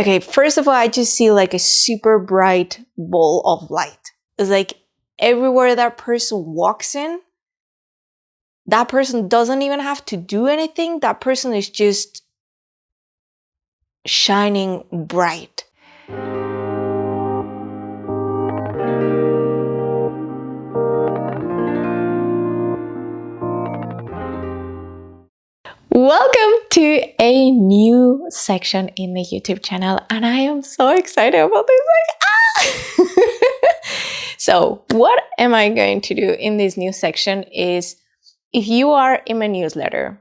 Okay, first of all, I just see like a super bright ball of light. It's like everywhere that person walks in, that person doesn't even have to do anything. That person is just shining bright. Welcome to a new section in the YouTube channel, and I am so excited about this. So what am I going to do in this new section is, if you are in my newsletter,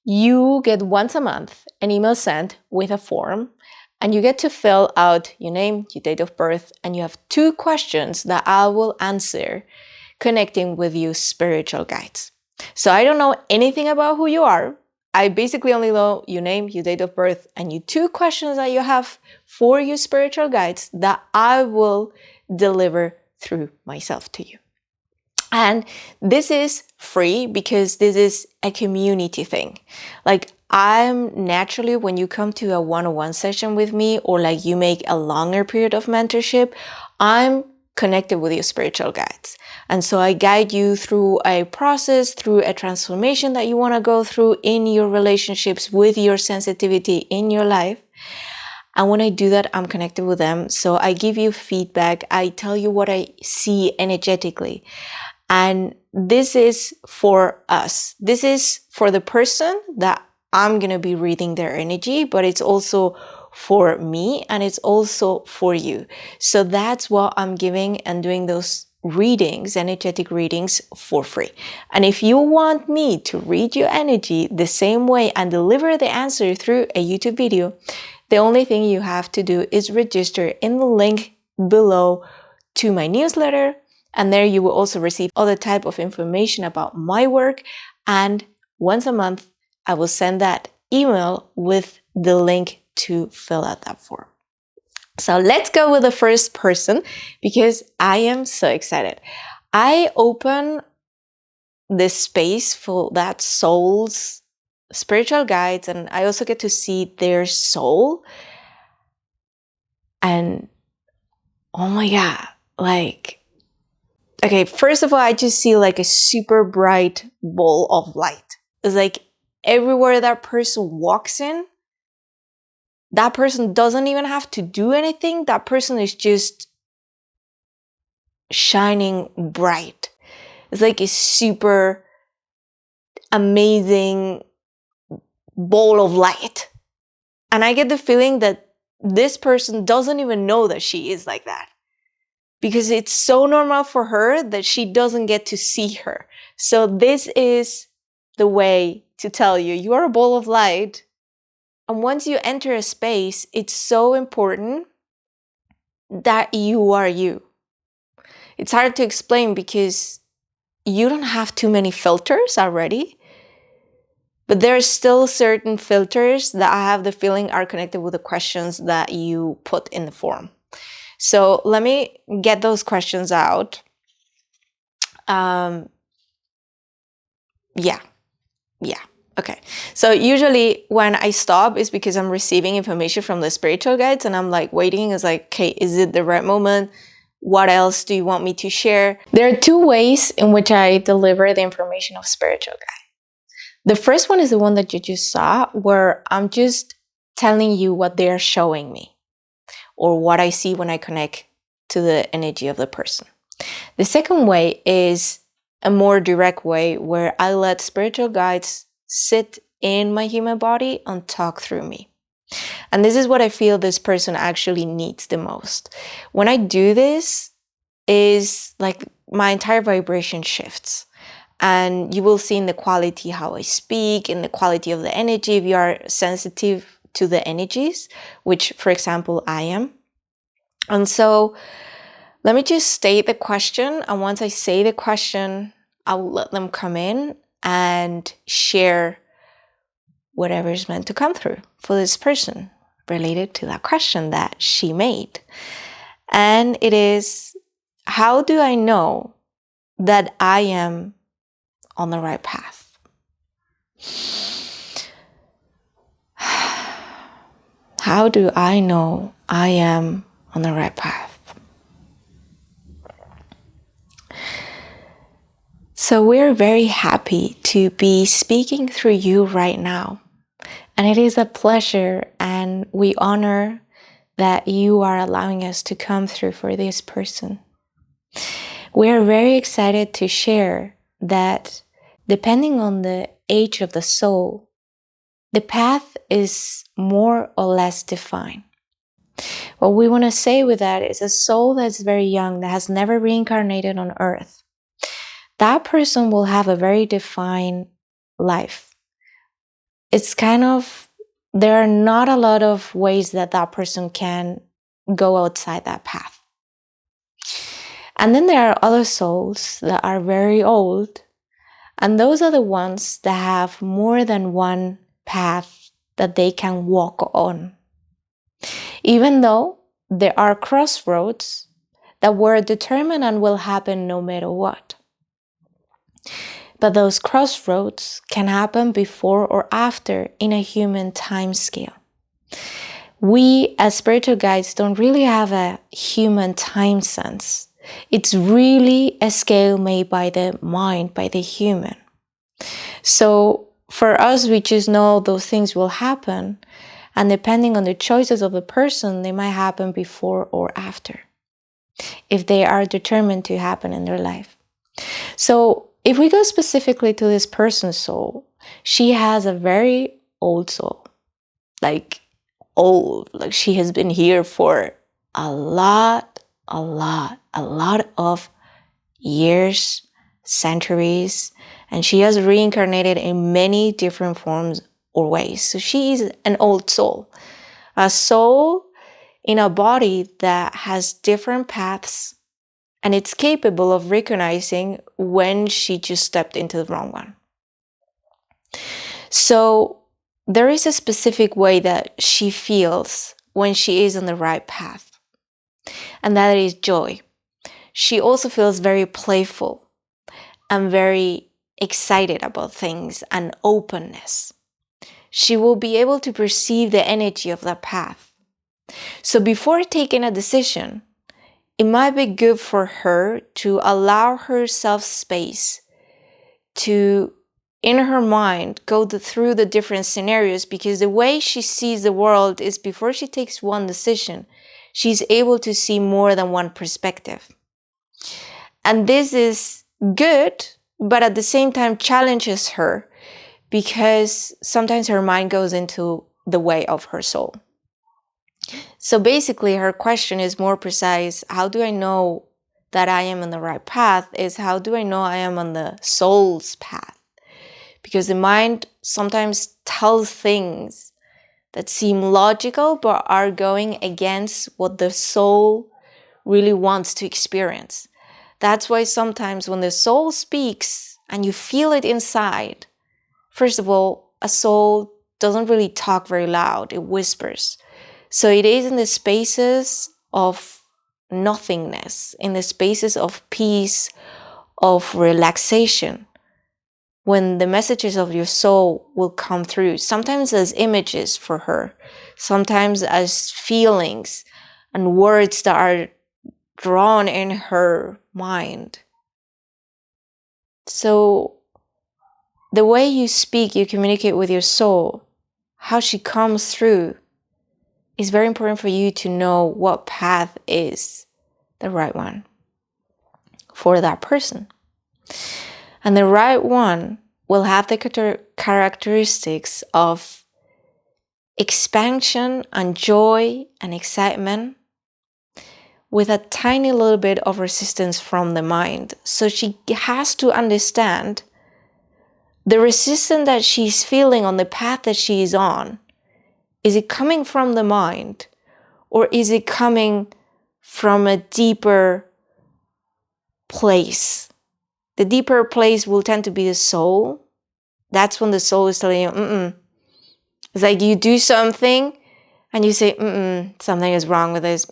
you get once a month an email sent with a form, and you get to fill out your name, your date of birth, and you have 2 questions that I will answer connecting with your spiritual guides. So I don't know anything about who you are. I basically only know your name, your date of birth, and your 2 questions that you have for your spiritual guides that I will deliver through myself to you. And this is free because this is a community thing. Like, I'm naturally, when you come to a one-on-one session with me, or like you make a longer period of mentorship, I'm connected with your spiritual guides. And so I guide you through a process, through a transformation that you want to go through in your relationships, with your sensitivity in your life. And when I do that, I'm connected with them. So I give you feedback. I tell you what I see energetically. And this is for us. This is for the person that I'm going to be reading their energy, but it's also for me, and it's also for you. So that's what I'm giving and doing those readings, energetic readings, for free. And if you want me to read your energy the same way and deliver the answer through a YouTube video, the only thing you have to do is register in the link below to my newsletter. And there you will also receive other type of information about my work. And once a month, I will send that email with the link to fill out that form. So let's go with the first person, because I am so excited. I open this space for that soul's spiritual guides, and I also get to see their soul. And oh my God, like, okay, first of all, I just see like a super bright ball of light. It's like everywhere that person walks in, that person doesn't even have to do anything. That person is just shining bright. It's like a super amazing ball of light. And I get the feeling that this person doesn't even know that she is like that, because it's so normal for her that she doesn't get to see her. So this is the way to tell you, you are a ball of light. And once you enter a space, it's so important that you are you. It's hard to explain because you don't have too many filters already, but there are still certain filters that I have the feeling are connected with the questions that you put in the form. So let me get those questions out. Yeah. Okay. So usually when I stop is because I'm receiving information from the spiritual guides, and I'm like waiting. It's like, okay, is it the right moment? What else do you want me to share? There are 2 ways in which I deliver the information of spiritual guides. The first one is the one that you just saw, where I'm just telling you what they're showing me, or what I see when I connect to the energy of the person. The second way is a more direct way, where I let spiritual guides sit in my human body and talk through me. And this is what I feel this person actually needs the most. When I do this, is like my entire vibration shifts. And you will see in the quality how I speak, in the quality of the energy, if you are sensitive to the energies, which, for example, I am. And so let me just state the question. And once I say the question, I will let them come in and share whatever is meant to come through for this person related to that question that she made. And it is, how do I know that I am on the right path? How do I know I am on the right path? So we're very happy to be speaking through you right now. And it is a pleasure, and we honor that you are allowing us to come through for this person. We're very excited to share that depending on the age of the soul, the path is more or less defined. What we want to say with that is a soul that's very young, that has never reincarnated on earth. That person will have a very defined life. It's there are not a lot of ways that that person can go outside that path. And then there are other souls that are very old, and those are the ones that have more than one path that they can walk on. Even though there are crossroads that were determined and will happen no matter what. But those crossroads can happen before or after in a human time scale. We as spiritual guides don't really have a human time sense. It's really a scale made by the mind, by the human. So for us, we just know those things will happen, and depending on the choices of the person, they might happen before or after, if they are determined to happen in their life. So if we go specifically to this person's soul, she has a very old soul, like she has been here for a lot of years, centuries, and she has reincarnated in many different forms or ways. So she is an old soul, a soul in a body that has different paths, and it's capable of recognizing when she just stepped into the wrong one. So there is a specific way that she feels when she is on the right path, and that is joy. She also feels very playful and very excited about things and openness. She will be able to perceive the energy of that path. So before taking a decision, it might be good for her to allow herself space to, in her mind, go through the different scenarios, because the way she sees the world is before she takes one decision, she's able to see more than one perspective. And this is good, but at the same time challenges her, because sometimes her mind goes into the way of her soul. So basically, her question is more precise. How do I know that I am on the right path? Is how do I know I am on the soul's path? Because the mind sometimes tells things that seem logical but are going against what the soul really wants to experience. That's why sometimes when the soul speaks and you feel it inside, first of all, a soul doesn't really talk very loud, it whispers. So it is in the spaces of nothingness, in the spaces of peace, of relaxation, when the messages of your soul will come through, sometimes as images for her, sometimes as feelings and words that are drawn in her mind. So the way you speak, you communicate with your soul, how she comes through, is very important for you to know what path is the right one for that person. And the right one will have the characteristics of expansion and joy and excitement, with a tiny little bit of resistance from the mind. So she has to understand the resistance that she's feeling on the path that she is on. Is it coming from the mind, or is it coming from a deeper place? The deeper place will tend to be the soul. That's when the soul is telling you, It's like you do something and you say, something is wrong with this.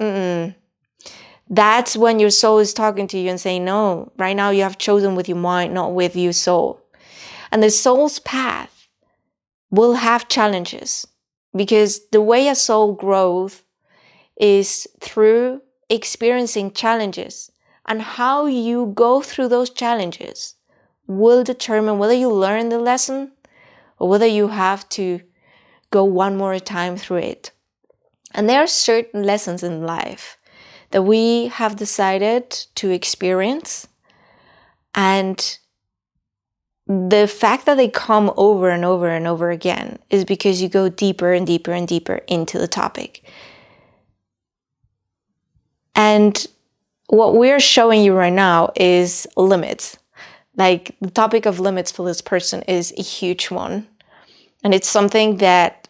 That's when your soul is talking to you and saying, no, right now you have chosen with your mind, not with your soul. And the soul's path will have challenges, because the way a soul grows is through experiencing challenges, and how you go through those challenges will determine whether you learn the lesson or whether you have to go one more time through it. And there are certain lessons in life that we have decided to experience, and the fact that they come over and over and over again is because you go deeper and deeper and deeper into the topic. And what we're showing you right now is limits. Like, the topic of limits for this person is a huge one. And it's something that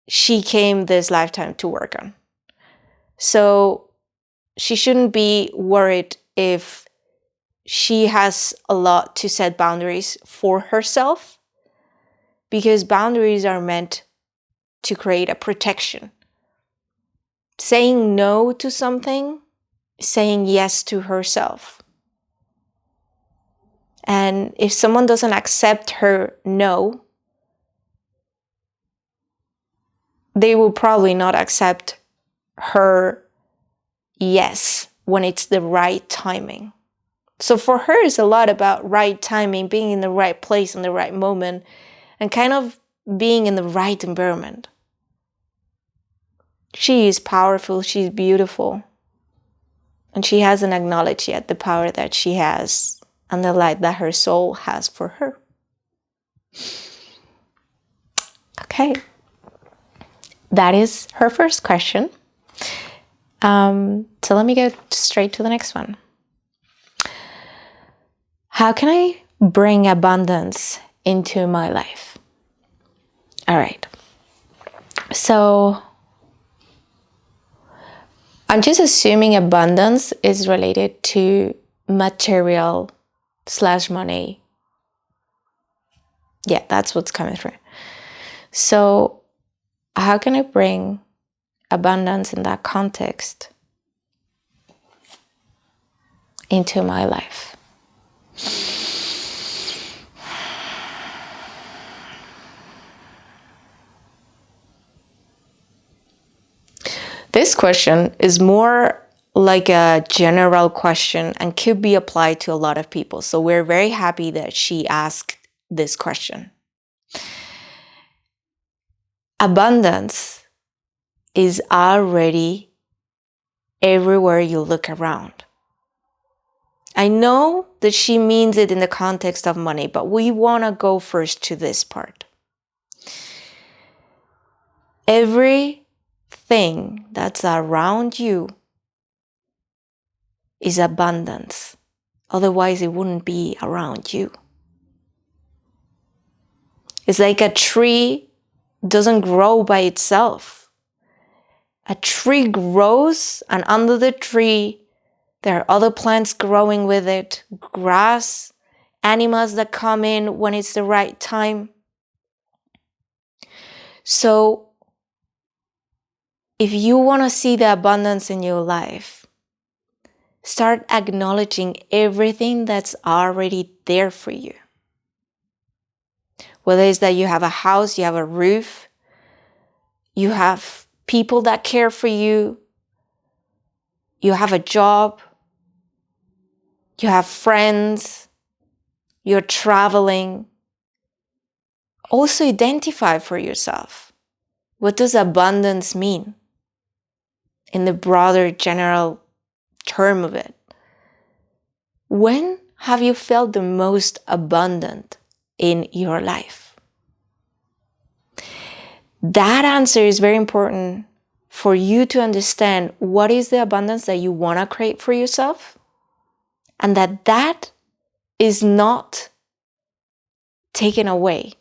she came this lifetime to work on. So she shouldn't be worried if she has a lot to set boundaries for herself, because boundaries are meant to create a protection. Saying no to something, saying yes to herself. And if someone doesn't accept her no, they will probably not accept her yes when it's the right timing. So for her, it's a lot about right timing, being in the right place in the right moment, and kind of being in the right environment. She is powerful, she's beautiful, and she hasn't acknowledged yet the power that she has and the light that her soul has for her. Okay, that is her first question. So let me go straight to the next one. How can I bring abundance into my life? All right. So I'm just assuming abundance is related to material / money. Yeah, that's what's coming through. So how can I bring abundance in that context into my life? This question is more like a general question and could be applied to a lot of people. So we're very happy that she asked this question. Abundance is already everywhere you look around. I know that she means it in the context of money, but we want to go first to this part. Everything that's around you is abundance. Otherwise, it wouldn't be around you. It's like a tree doesn't grow by itself. A tree grows, and under the tree, there are other plants growing with it, grass, animals that come in when it's the right time. So if you want to see the abundance in your life, start acknowledging everything that's already there for you. Whether it's that you have a house, you have a roof, you have people that care for you, you have a job, you have friends, you're traveling. Also identify for yourself. What does abundance mean in the broader general term of it? When have you felt the most abundant in your life? That answer is very important for you to understand what is the abundance that you want to create for yourself, and that is not taken away.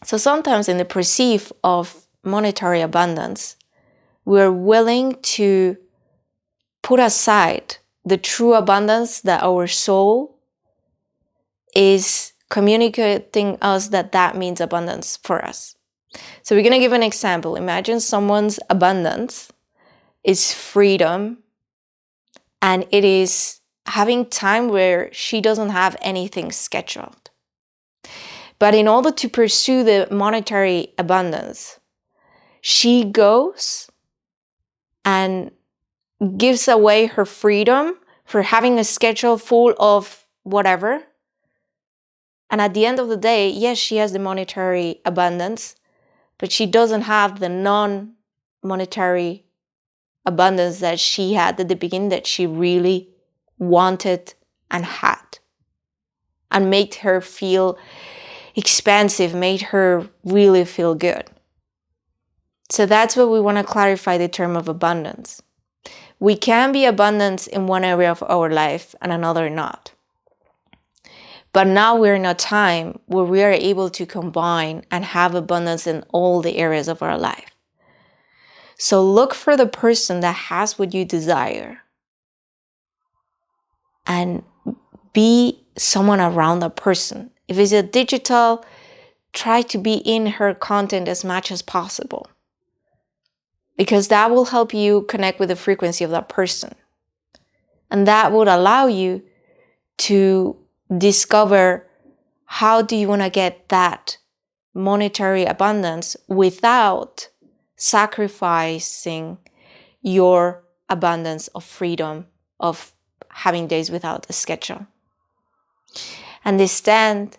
So sometimes in the perceive of monetary abundance, we're willing to put aside the true abundance that our soul is communicating us that means abundance for us. So we're going to give an example. Imagine someone's abundance is freedom, and it is having time where she doesn't have anything scheduled. But in order to pursue the monetary abundance, she goes and gives away her freedom for having a schedule full of whatever. And at the end of the day, yes, she has the monetary abundance, but she doesn't have the non-monetary abundance that she had at the beginning, that she really wanted and had, and made her feel expansive, made her really feel good. So that's what we want to clarify, the term of abundance. We can be abundant in one area of our life and another not. But now we're in a time where we are able to combine and have abundance in all the areas of our life. So look for the person that has what you desire, and be someone around that person. If it's a digital, try to be in her content as much as possible, because that will help you connect with the frequency of that person. And that would allow you to discover how do you want to get that monetary abundance without sacrificing your abundance of freedom of having days without a schedule. Understand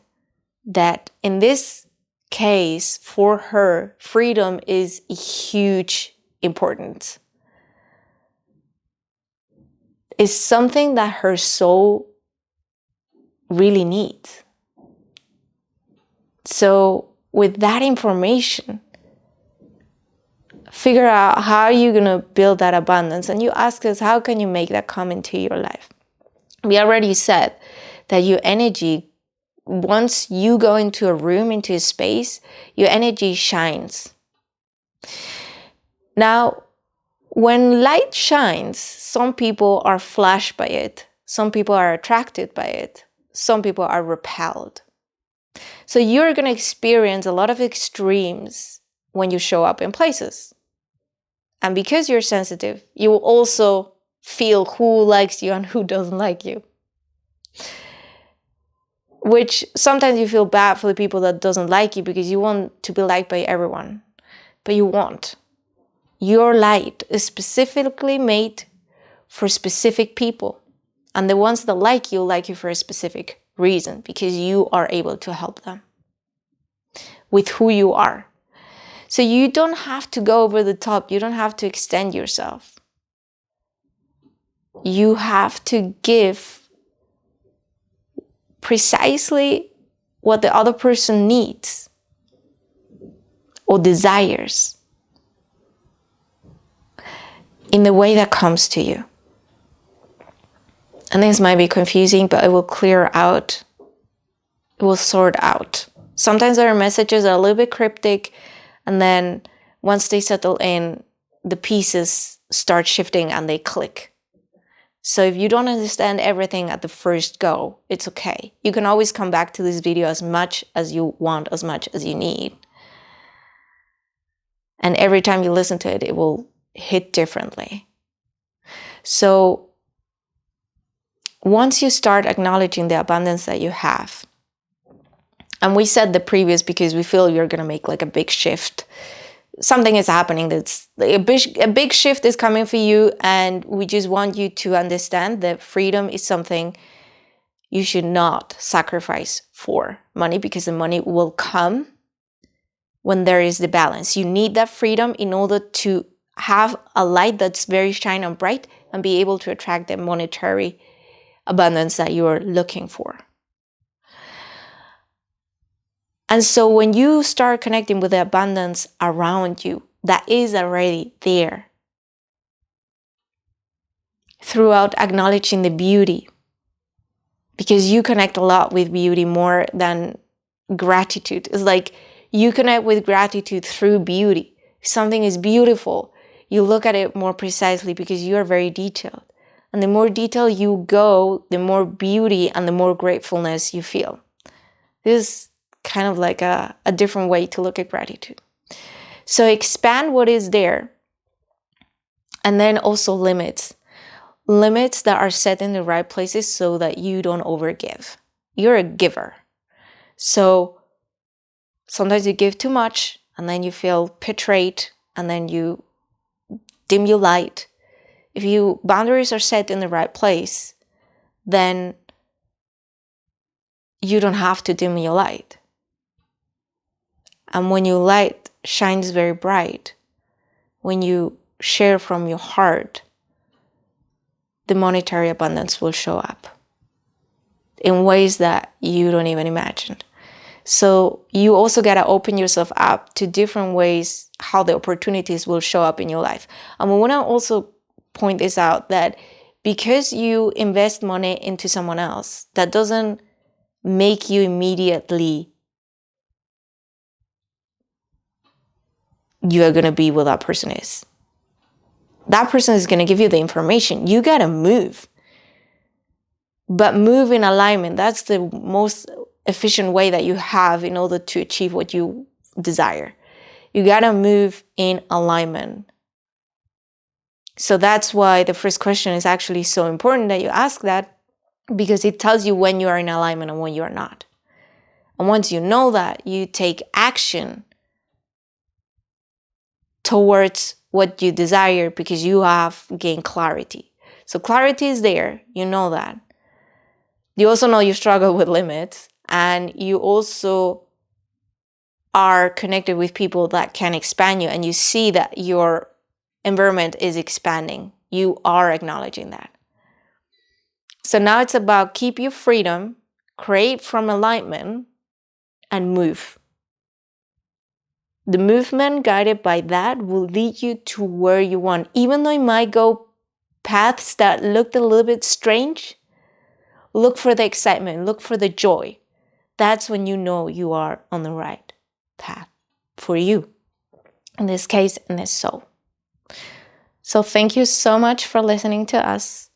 that in this case, for her, freedom is a huge importance. It's something that her soul really needs. So with that information, figure out how you're going to build that abundance. And you ask us, how can you make that come into your life? We already said that your energy, once you go into a room, into a space, your energy shines. Now, when light shines, some people are flashed by it. Some people are attracted by it. Some people are repelled. So you're going to experience a lot of extremes when you show up in places. And because you're sensitive, you will also feel who likes you and who doesn't like you. Which sometimes you feel bad for the people that doesn't like you, because you want to be liked by everyone. But you won't. Your light is specifically made for specific people. And the ones that like you for a specific reason, because you are able to help them with who you are. So you don't have to go over the top. You don't have to extend yourself. You have to give precisely what the other person needs or desires in the way that comes to you. And this might be confusing, but it will clear out. It will sort out. Sometimes our messages are a little bit cryptic, and then once they settle in, the pieces start shifting and they click. So if you don't understand everything at the first go, it's okay. You can always come back to this video as much as you want, as much as you need. And every time you listen to it, it will hit differently. So once you start acknowledging the abundance that you have, and we said the previous because we feel you're going to make like a big shift. Something is happening that's a big shift is coming for you, and we just want you to understand that freedom is something you should not sacrifice for money, because the money will come when there is the balance. You need that freedom in order to have a light that's very shiny and bright and be able to attract the monetary abundance that you're looking for. And so when you start connecting with the abundance around you that is already there, throughout acknowledging the beauty, because you connect a lot with beauty more than gratitude. It's like you connect with gratitude through beauty. If something is beautiful, you look at it more precisely because you are very detailed. And the more detailed you go, the more beauty and the more gratefulness you feel. This is kind of like a different way to look at gratitude. So expand what is there. And then also limits. Limits that are set in the right places so that you don't overgive. You're a giver. So sometimes you give too much and then you feel betrayed and then you dim your light, if your boundaries are set in the right place, then you don't have to dim your light. And when your light shines very bright, when you share from your heart, the monetary abundance will show up in ways that you don't even imagine. So you also got to open yourself up to different ways how the opportunities will show up in your life. And we want to also point this out, that because you invest money into someone else, that doesn't make you immediately you are going to be where that person is. That person is going to give you the information. You got to move. But move in alignment. That's the most efficient way that you have in order to achieve what you desire. You got to move in alignment. So that's why the first question is actually so important that you ask that, because it tells you when you are in alignment and when you are not. And once you know that, you take action towards what you desire because you have gained clarity. So clarity is there. You know that. You also know you struggle with limits, and you also are connected with people that can expand you, and you see that your environment is expanding. You are acknowledging that. So now it's about keep your freedom, create from alignment, and move. The movement guided by that will lead you to where you want. Even though you might go paths that looked a little bit strange, look for the excitement, look for the joy. That's when you know you are on the right path for you. In this case, in this soul. So thank you so much for listening to us.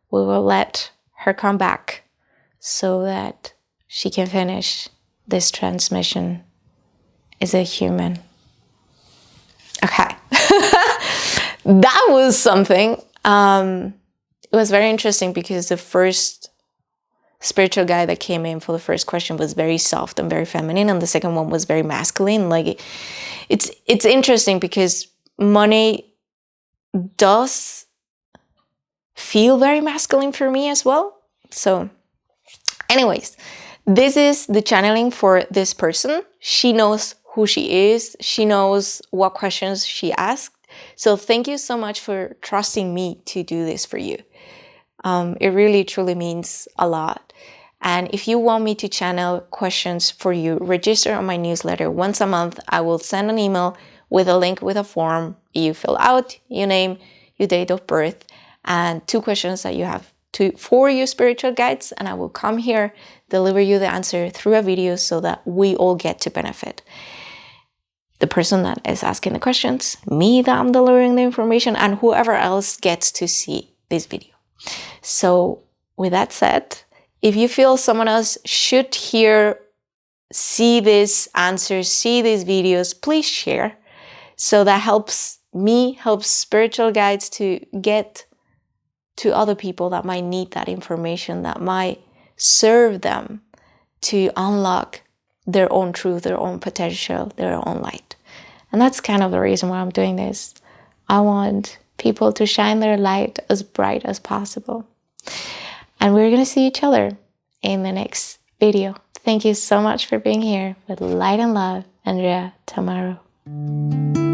We will let her come back so that she can finish this transmission as a human. Okay. That was something. It was very interesting because the first spiritual guy that came in for the first question was very soft and very feminine, and the second one was very masculine. Like, it's interesting because money does feel very masculine for me as well. So anyways, this is the channeling for this person. She knows who she is. She knows what questions she asked. So thank you so much for trusting me to do this for you. It really, truly means a lot. And if you want me to channel questions for you, register on my newsletter. Once a month, I will send an email with a link with a form. You fill out your name, your date of birth, and 2 questions that you have for your spiritual guides. And I will come here, deliver you the answer through a video so that we all get to benefit. The person that is asking the questions, me that I'm delivering the information, and whoever else gets to see this video. So with that said, if you feel someone else should see these answers, see these videos, please share. So that helps me, helps spiritual guides to get to other people that might need that information, that might serve them to unlock their own truth, their own potential, their own light. And that's kind of the reason why I'm doing this. I want people to shine their light as bright as possible. And we're going to see each other in the next video. Thank you so much for being here. With light and love, Andrea Tamaru.